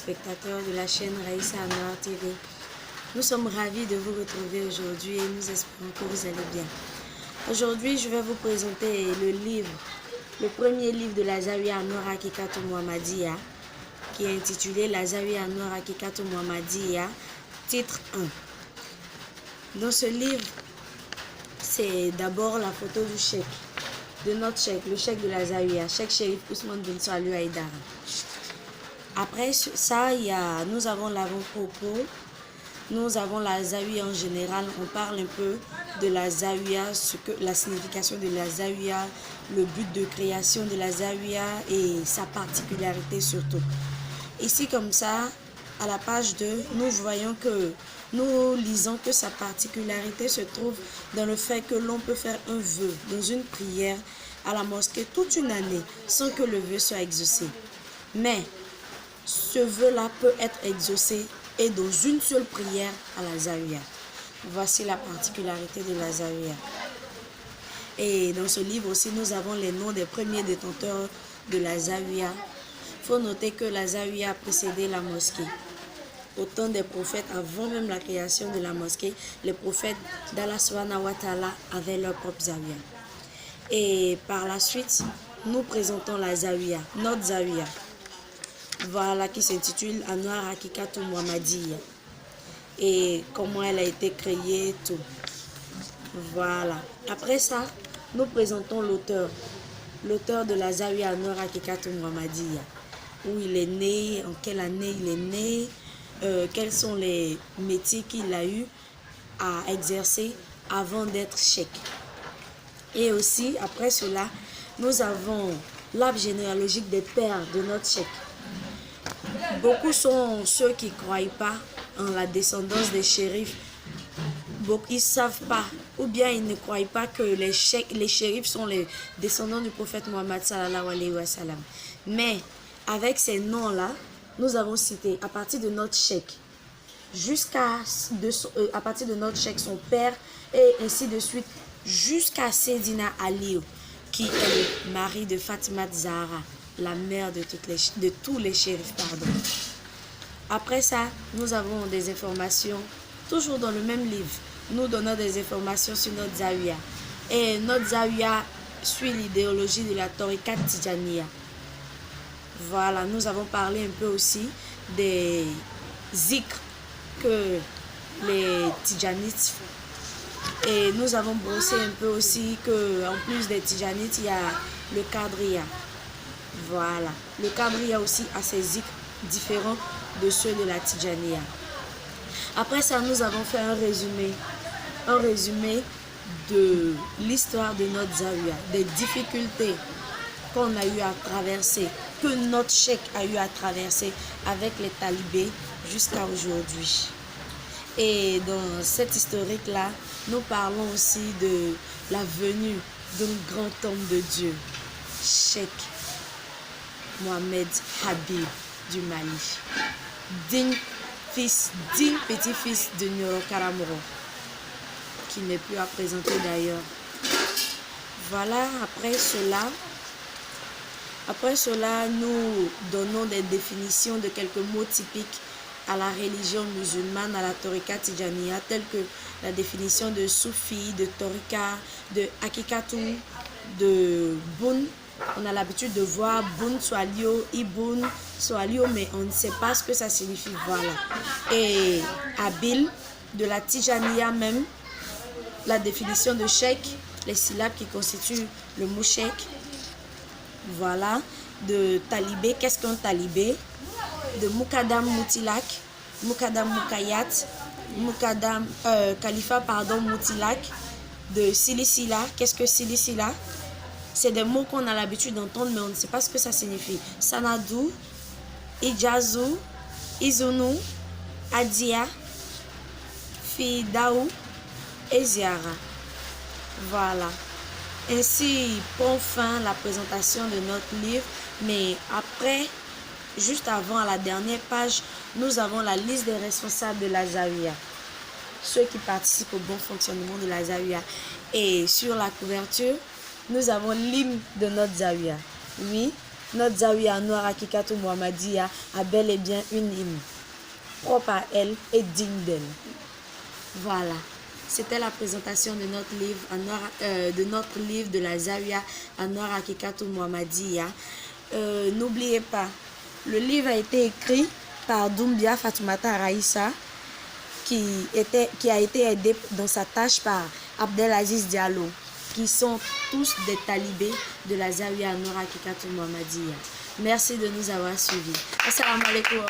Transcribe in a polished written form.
téléspectateurs de la chaîne Raïssa Anwar TV. Nous sommes ravis de vous retrouver aujourd'hui et nous espérons que vous allez bien. Aujourd'hui, je vais vous présenter le premier livre de la Zawiya Anwar Hakikatou Muhammadiya, qui est intitulé La Zawiya Anwar Hakikatou Muhammadiya, titre 1. Dans ce livre, c'est d'abord la photo du cheikh, de notre cheikh, le cheikh de la Zawiya, Cheikh Cherif Ousmane bin Salou Haïdara. Après ça, nous avons l'avant-propos, nous avons la Zawiya en général, on parle un peu de la Zawiya, la signification de la Zawiya, le but de création de la Zawiya et sa particularité surtout. Ici comme ça, à la page 2, nous lisons que sa particularité se trouve dans le fait que l'on peut faire un vœu dans une prière à la mosquée toute une année sans que le vœu soit exaucé. Mais ce vœu-là peut être exaucé et dans une seule prière à la Zawiya. Voici la particularité de la Zawiya. Et dans ce livre aussi, nous avons les noms des premiers détenteurs de la Zawiya. Il faut noter que la Zawiya a précédé la mosquée. Au temps des prophètes, avant même la création de la mosquée, les prophètes d'Allah Subhanahu wa Ta'ala avaient leur propre Zawiya. Et par la suite, nous présentons la Zawiya, notre Zawiya. Voilà, qui s'intitule Anwar Hakikatou Muhammadiya. Et comment elle a été créée, tout. Voilà. Après ça, nous présentons l'auteur de la Zawiya Anwar Hakikatou Muhammadiya. Où il est né, en quelle année il est né, quels sont les métiers qu'il a eu à exercer avant d'être cheikh. Et aussi, après cela, nous avons l'arbre généalogique des pères de notre cheikh. Beaucoup sont ceux qui ne croient pas en la descendance des shérifs. Beaucoup, ils ne savent pas, ou bien ils ne croient pas que les shérifs sont les descendants du prophète Mohammed sallallahu alayhi wa sallam. Mais avec ces noms-là, nous avons cité à partir de notre cheikh, à partir de notre cheikh, son père, et ainsi de suite, jusqu'à Sayyidina Ali, qui est le mari de Fatima Zahra, la mère de tous les shérifs. Après ça, nous avons des informations, toujours dans le même livre, nous donnons des informations sur notre Zawiya. Et notre Zawiya suit l'idéologie de la Tariqa Tijaniya. Voilà, nous avons parlé un peu aussi des zikrs que les Tijanites font. Et nous avons brossé un peu aussi qu'en plus des Tijanites, il y a le Qadriya. Voilà, le Qadriya aussi a ses zikrs différents de ceux de la Tijaniya. Après ça, nous avons fait un résumé de l'histoire de notre Zawiya, des difficultés qu'on a eu à traverser, que notre cheikh a eu à traverser avec les talibés jusqu'à aujourd'hui. Et dans cette historique-là, nous parlons aussi de la venue d'un grand homme de Dieu, Cheikh Mohamed Habib du Mali, digne petit-fils de Nyoro Karamoro, qui n'est plus à présenter d'ailleurs. Voilà, après cela, nous donnons des définitions de quelques mots typiques à la religion musulmane, à la Tariqa Tijaniya, telles que la définition de Soufi, de Tariqa, de Hakikatou, de Boun. On a l'habitude de voir Boun Swalio, Iboun Swalio, mais on ne sait pas ce que ça signifie. Voilà. Et Abil, de la Tijaniya même, la définition de Cheikh, les syllabes qui constituent le mot Cheikh. Voilà, de talibé, qu'est-ce qu'un talibé? De Moukadam Moutilak, Moukadam Moukayat, Khalifa Moutilak, de Silisila, qu'est-ce que Silisila? C'est des mots qu'on a l'habitude d'entendre, mais on ne sait pas ce que ça signifie. Sanadou, Ijazou, Izounou, Adia, Fidaou et Ziara. Voilà. Ainsi prend fin la présentation de notre livre, mais après, juste avant, à la dernière page, nous avons la liste des responsables de la Zawiya, ceux qui participent au bon fonctionnement de la Zawiya. Et sur la couverture, nous avons l'hymne de notre Zawiya. Oui, notre Zawiya Noor Hakikatou Muhammadiyya a bel et bien une hymne propre à elle et digne d'elle. Voilà, c'était la présentation de notre livre de la Zawiya Noor Hakikatou Muhammadiyya. N'oubliez pas, le livre a été écrit par Doumbia Fatoumata Raïssa, qui a été aidé dans sa tâche par Abdelaziz Diallo, qui sont tous des talibés de la Zawiya Noor Hakikatou Muhammadiyya. Merci de nous avoir suivis. Assalamu alaikum.